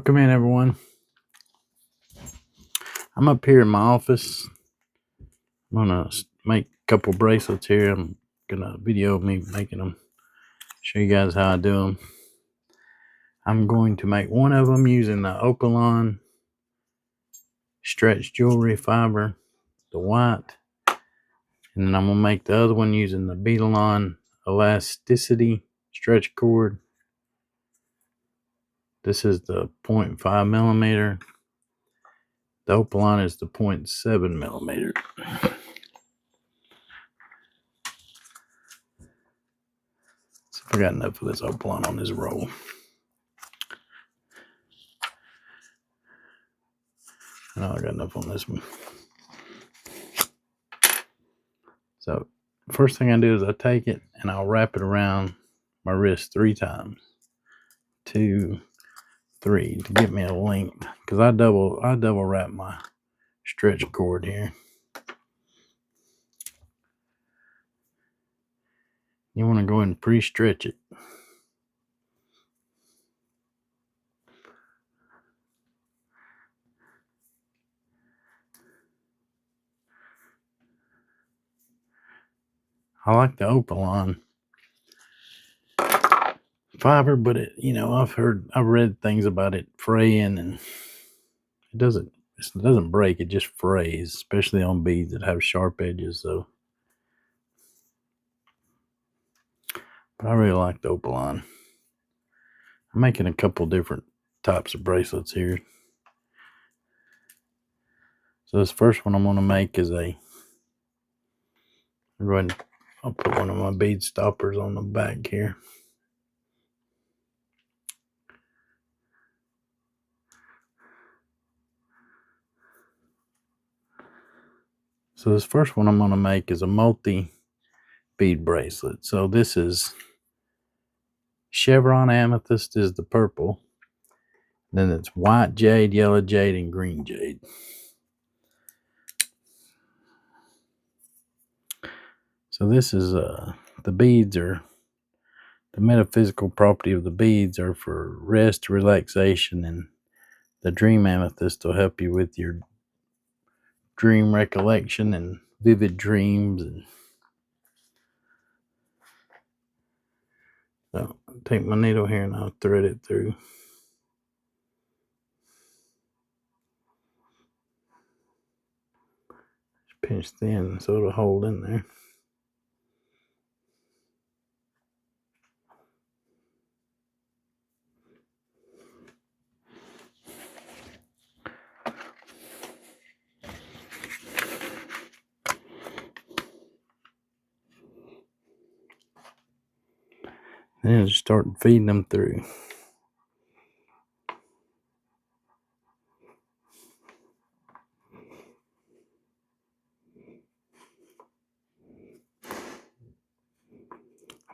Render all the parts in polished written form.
Welcome in, everyone. I'm up here in my office. I'm gonna make a couple bracelets here. I'm gonna video me making them. Show you guys how I do them. I'm going to make one of them using the Opalon stretch jewelry fiber, the white, and then I'm gonna make the other one using the Beadalon elasticity stretch cord. This is the 0.5 millimeter. The Opalon is the 0.7 millimeter. So I got enough of this Opalon on this roll. No, I got enough on this one. So first thing I do is I take it and I'll wrap it around my wrist 3 times. 2, 3 to get me a length, because I double wrap my stretch cord here. You want to go ahead and pre-stretch it. I like the Opalon fiber, but I've read things about it fraying, and it doesn't break, it just frays, especially on beads that have sharp edges. So, but I really like the Opalon. I'm making a couple different types of bracelets here. So this first one I'm going to make is I'll put one of my bead stoppers on the back here. So this first one I'm going to make is a multi-bead bracelet. So this is chevron amethyst is the purple. Then it's white jade, yellow jade, and green jade. So this is the beads are the metaphysical property of the beads are for rest, relaxation, and the dream amethyst will help you with your dream recollection and vivid dreams. And so I'll take my needle here and I'll thread it through. Just pinch thin so it'll hold in there. And just start feeding them through.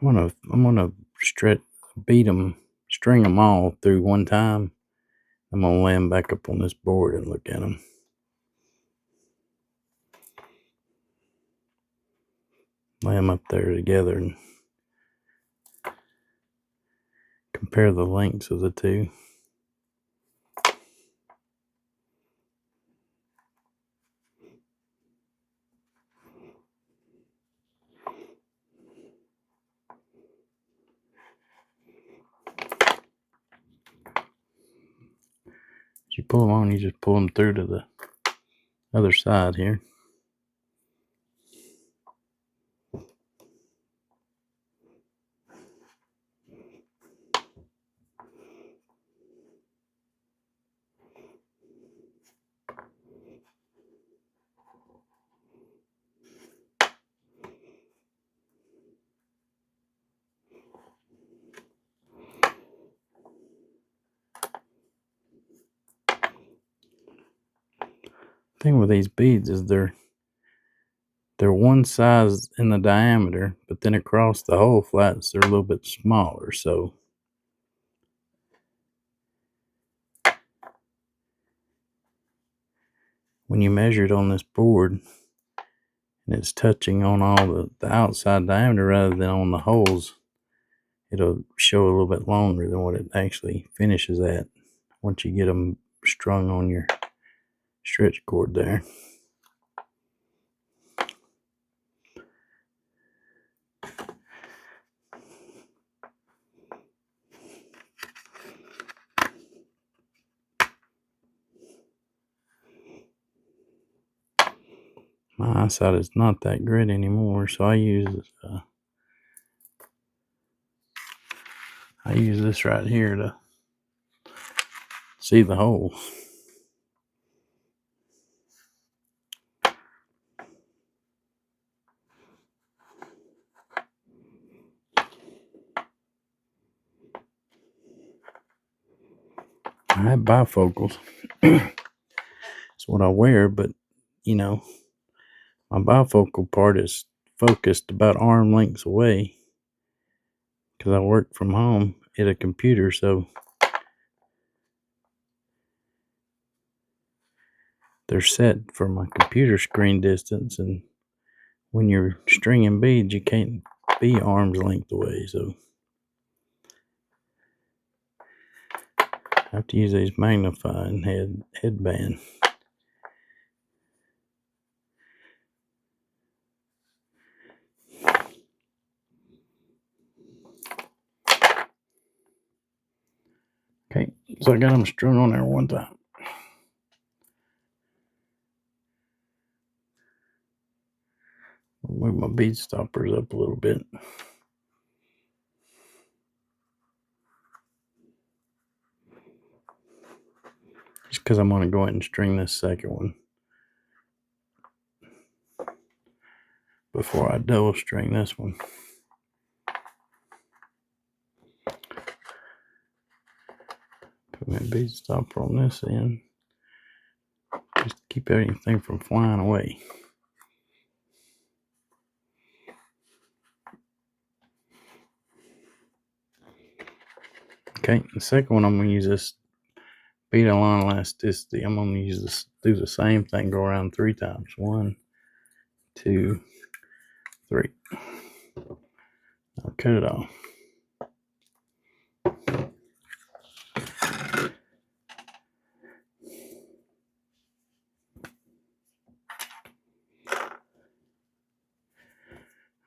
I'm gonna string them all through one time. I'm gonna lay them back up on this board and look at them. Lay them up there together and compare the lengths of the two. As you pull them on, you just pull them through to the other side here. The thing with these beads is they're one size in the diameter, but then across the hole flats they're a little bit smaller. So when you measure it on this board and it's touching on all the outside diameter rather than on the holes, it'll show a little bit longer than what it actually finishes at once you get them strung on your stretch cord there. My eyesight is not that great anymore, so I use this right here to see the hole. I have bifocals. It's what I wear, but you know, my bifocal part is focused about arm lengths away because I work from home at a computer, so they're set for my computer screen distance, and when you're stringing beads, you can't be arm's length away, so I have to use these magnifying headband. Okay, so I got them strung on there one time. Move my bead stoppers up a little bit. Just because I'm going to go ahead and string this second one before I double string this one. Put my bead stopper on this end, just to keep anything from flying away. Okay, the second one I'm going to use this bead line elasticity. I'm going to use this, do the same thing, go around 3 times. 1, 2, 3. I'll cut it off.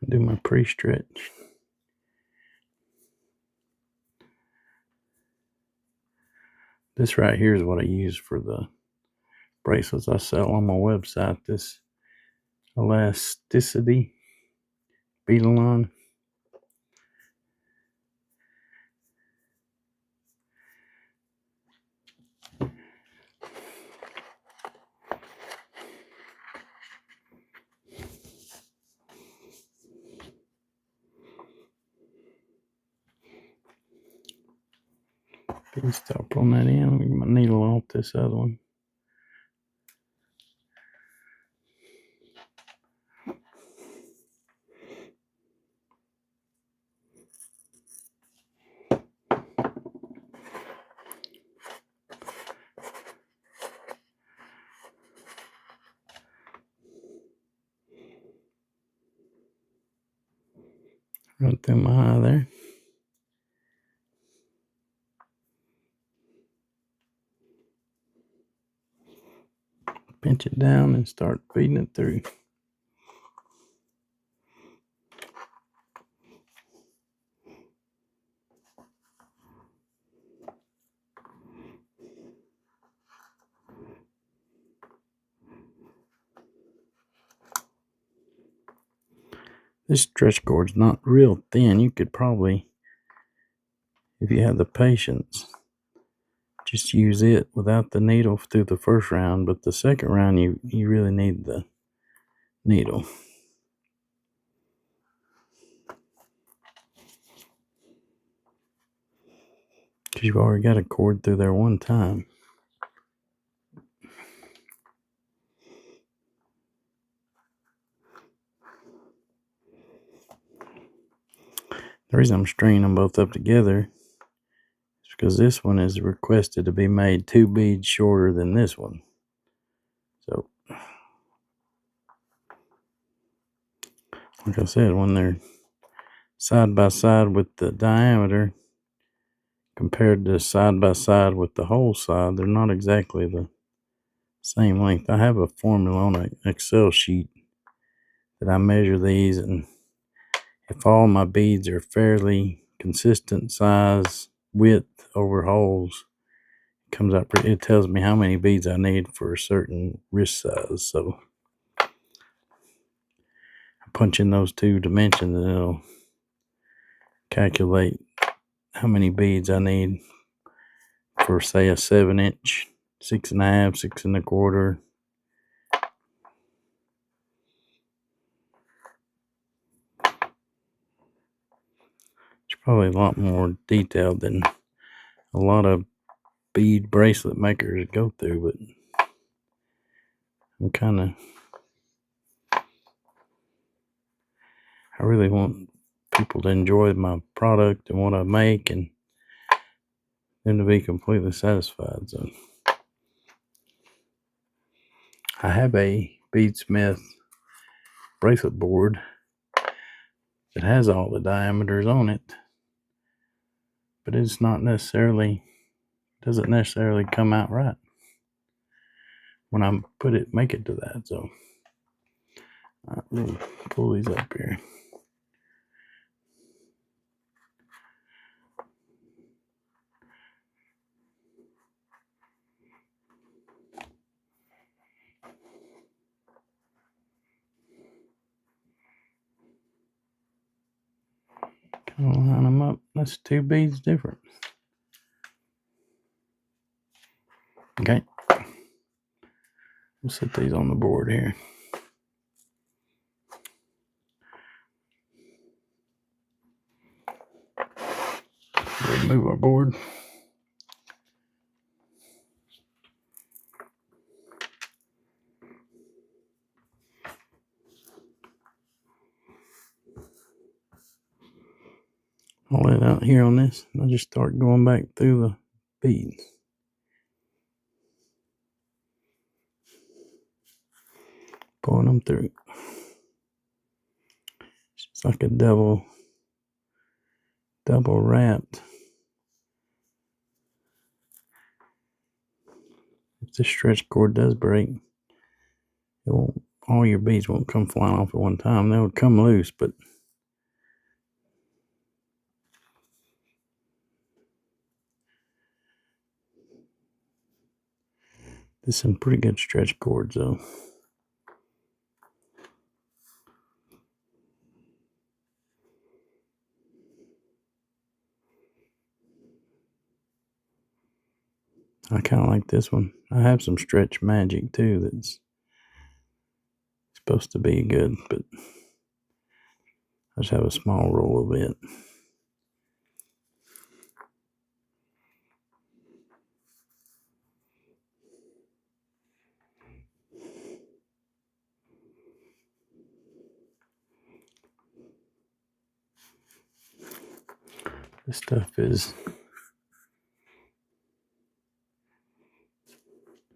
Do my pre-stretch. This right here is what I use for the bracelets I sell on my website. This elasticity bead line. Bead stopper on that end. Get my needle off this other one. Run through my eye there. Pinch it down and start feeding it through. This stretch cord's not real thin. You could probably, if you have the patience, just use it without the needle through the first round, but the second round you really need the needle. Because you've already got a cord through there one time. The reason I'm stringing them both up together is because this one is requested to be made 2 beads shorter than this one. So, like I said, when they're side by side with the diameter compared to side by side with the whole side, they're not exactly the same length. I have a formula on an Excel sheet that I measure these, and if all my beads are fairly consistent size, width over holes, it comes out pretty, it tells me how many beads I need for a certain wrist size. So I punch in those two dimensions and it'll calculate how many beads I need for, say, a 7-inch, 6.5, 6.25. It's probably a lot more detailed than a lot of bead bracelet makers go through, but I'm kind of, I really want people to enjoy my product and what I make, and them to be completely satisfied. So I have a beadsmith bracelet board that has all the diameters on it, but it's not necessarily, doesn't necessarily come out right when I make it to that. So we'll pull these up here. Kind of line them up. That's 2 beads different. Okay, we'll set these on the board here. Remove our board. I'll lay it out here on this, and I'll just start going back through the beads. Pulling them through. It's just like a double wrapped. If this stretch cord does break, it won't, all your beads won't come flying off at one time. They would come loose, but there's some pretty good stretch cords though. I kind of like this one. I have some stretch magic too that's supposed to be good, but I just have a small roll of it. This stuff is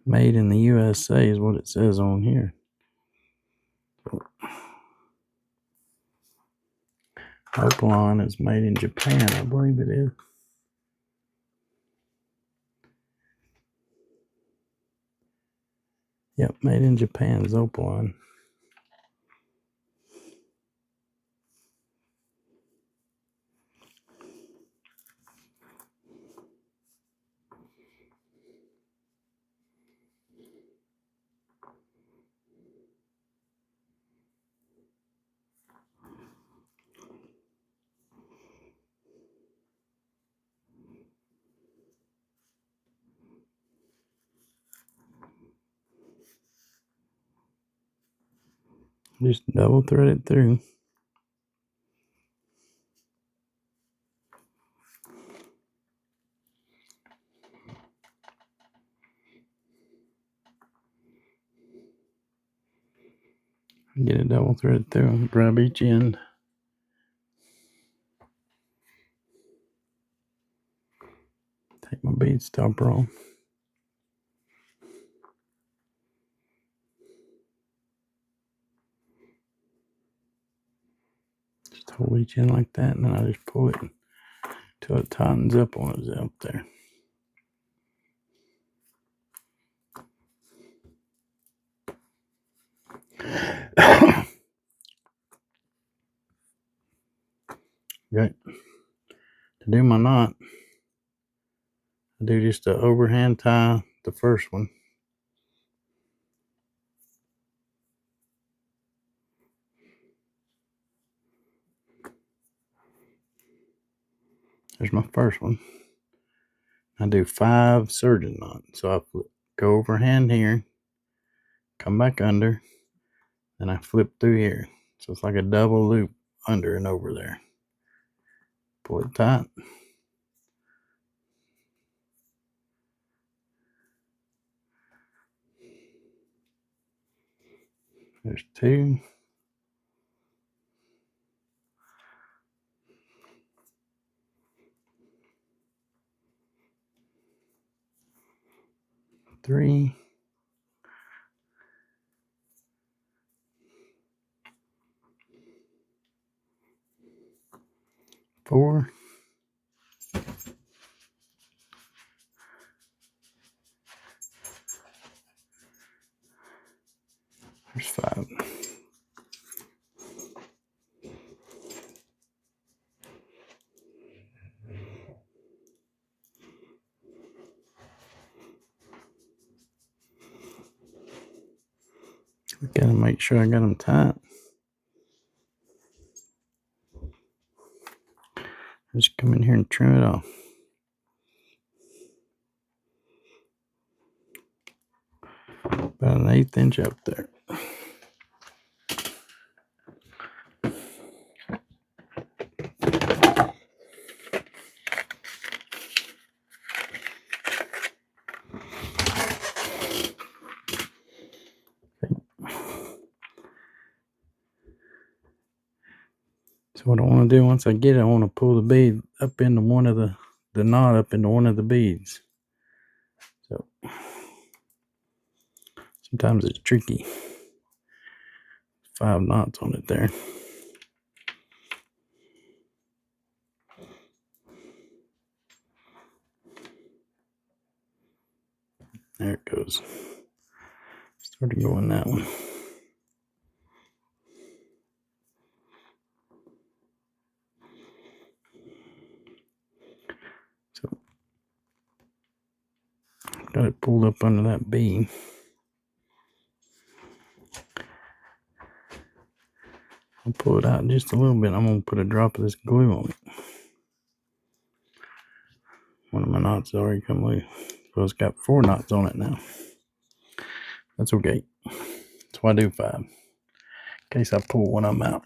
made in the USA is what it says on here. Opaline is made in Japan, I believe it is. Yep, made in Japan is Opaline. Just double thread it through. Get it double threaded through. Grab each end. Take my bead stopper off. Just hold each end like that, and then I just pull it till it tightens up on us out there. Okay. To do my knot, I do just an overhand tie, the first one. There's my first one. I do 5 surgeon knots. So I go overhand here, come back under, and I flip through here. So it's like a double loop under and over there. Pull it tight. There's 2. 3. 4. There's 5. We gotta make sure I got them tight. Just come in here and trim it off. About an 1/8 inch up there. So what I want to do once I get it, I want to pull the bead up into one of the knot up into one of the beads. So sometimes it's tricky. 5 knots on it there. There it goes. Started going that one. So got it pulled up under that bead. I'll pull it out just a little bit. I'm going to put a drop of this glue on it. One of my knots already come loose. So it's got 4 knots on it now. That's okay. That's why I do 5. In case I pull one of them out.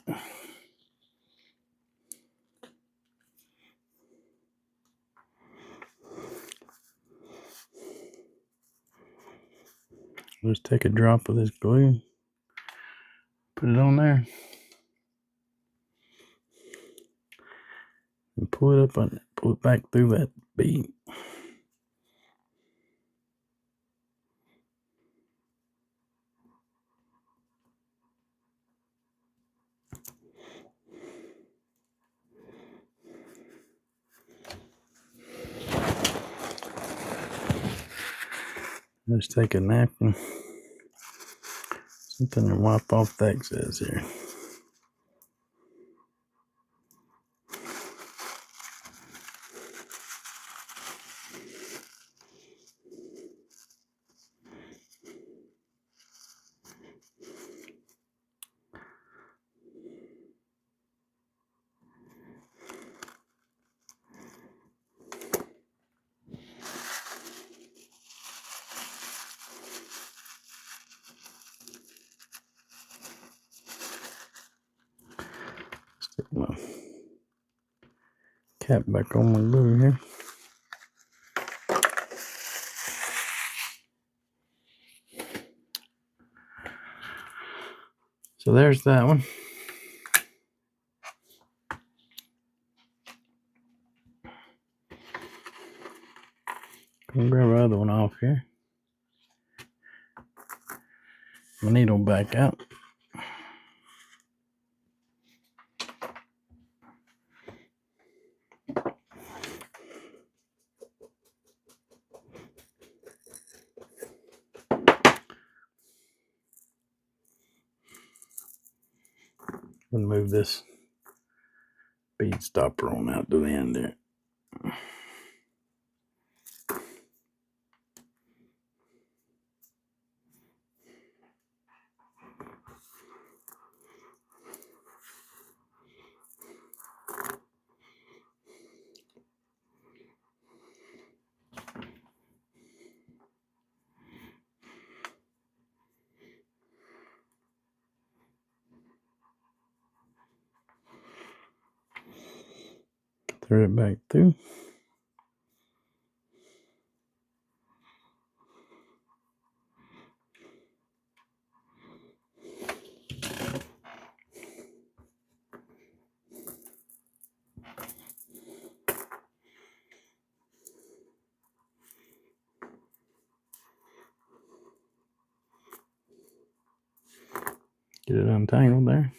Just take a drop of this glue, put it on there, and pull it up on it. Pull it back through that bead. Just take a napkin, something to wipe off the excess here. Stick my cap back on my glue here. So there's that one. Gonna grab our other one off here. My needle back out. We'll move this bead stopper on out to the end there. Thread it back through. Get it untangled there.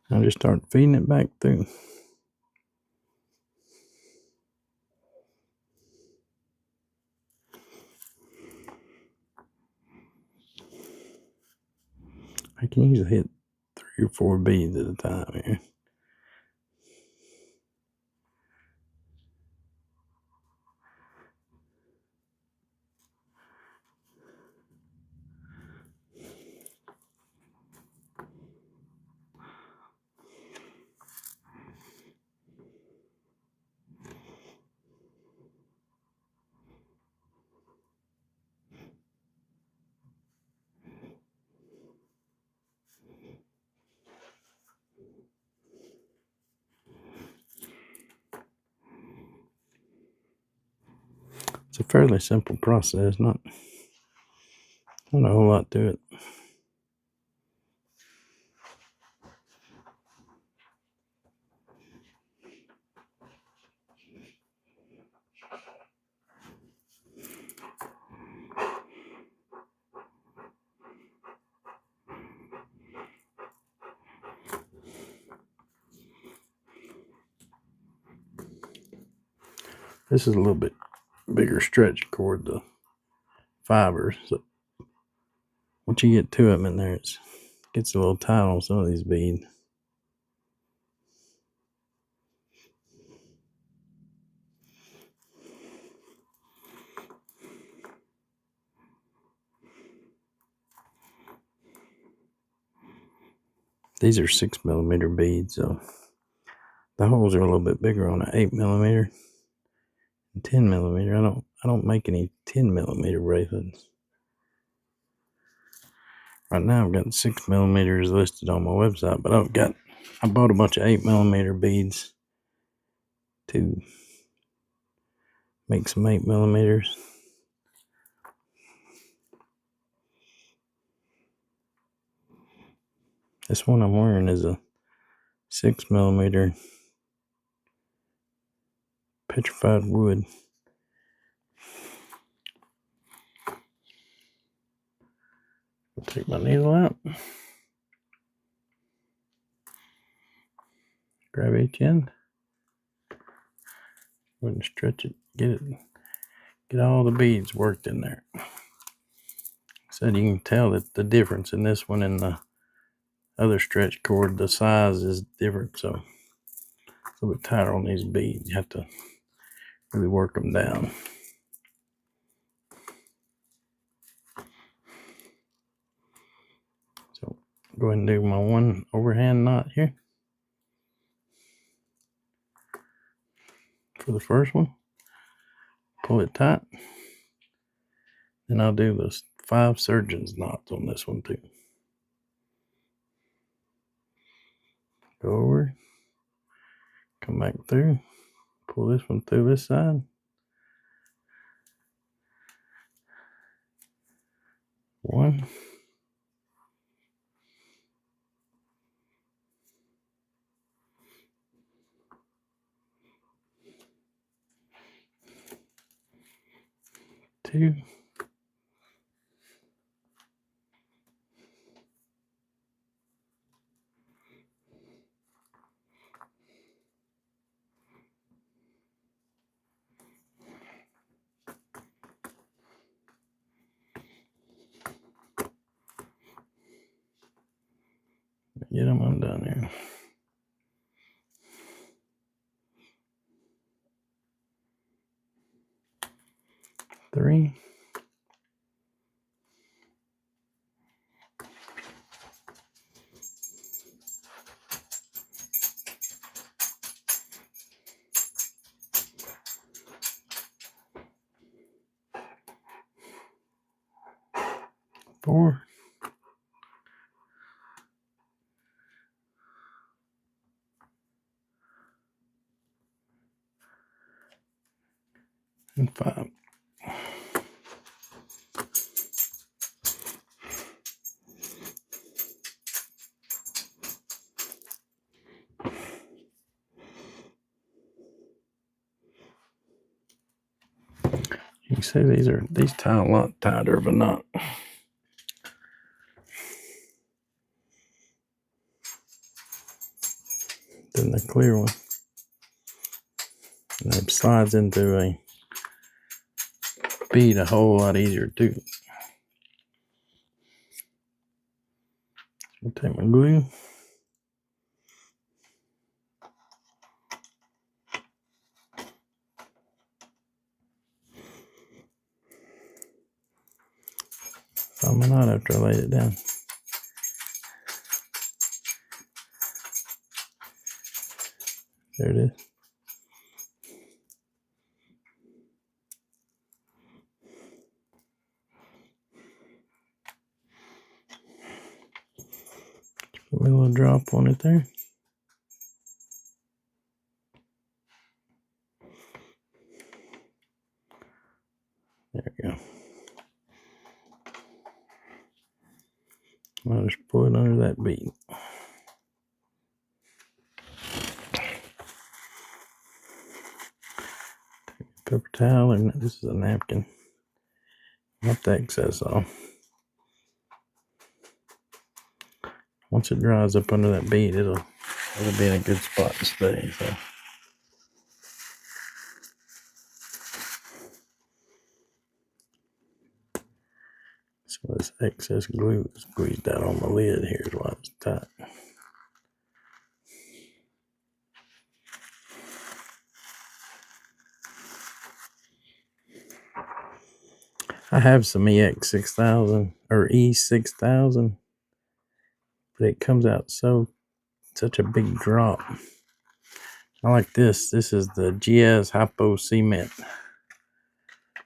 I'll just start feeding it back through. I can usually hit 3 or 4 beads at a time here. It's a fairly simple process, not a whole lot to it. This is a little bit bigger stretch cord, the fibers. So once you get 2 of them in there, it gets a little tight on some of these beads. These are 6mm beads, so the holes are a little bit bigger on an 8mm and 10mm. I don't make any 10mm bracelets. Right now I've got 6mm listed on my website, but I bought a bunch of 8mm beads to make some 8mm. This one I'm wearing is a 6mm petrified wood. I'll take my needle out. Grab each end. Go ahead and stretch it. Get all the beads worked in there. So you can tell that the difference in this one and the other stretch cord, the size is different. So it's a little bit tighter on these beads. You have to really work them down. So go ahead and do my one overhand knot here for the first one. Pull it tight. Then I'll do those 5 surgeon's knots on this one too. Go over, come back through, pull this one through this side. One. 2. Get them undone here. 3. 4. And 5. You can see these tie a lot tighter of a knot than the clear one. And it slides into a bead a whole lot easier too. I'll take my glue. Found my knot after I laid it down. There it is. Put a little drop on it there. There we go. I'll just pull it under that bead. Paper towel, or this is a napkin. Wipe the excess off. Once it dries up under that bead, it'll be in a good spot to stay. So this excess glue is squeezed out on the lid here is why it's tight. I have some EX6000 or E6000, but it comes out such a big drop. I like this. This is the GS Hypo Cement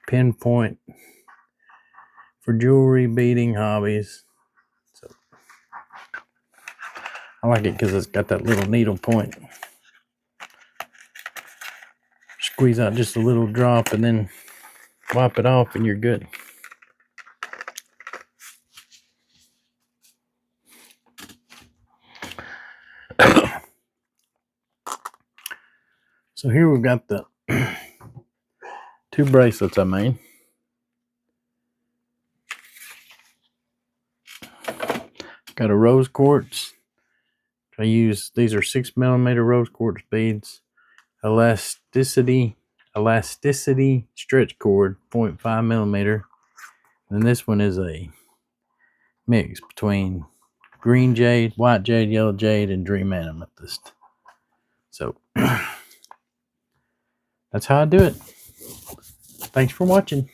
Pinpoint for jewelry, beading, hobbies. So I like it because it's got that little needle point. Squeeze out just a little drop and then wipe it off and you're good. So here we've got the 2 bracelets I made. Got a rose quartz. I use, these are 6mm rose quartz beads. Elasticity stretch cord, 0.5mm. And this one is a mix between green jade, white jade, yellow jade, and dream amethyst. So that's how I do it. Thanks for watching.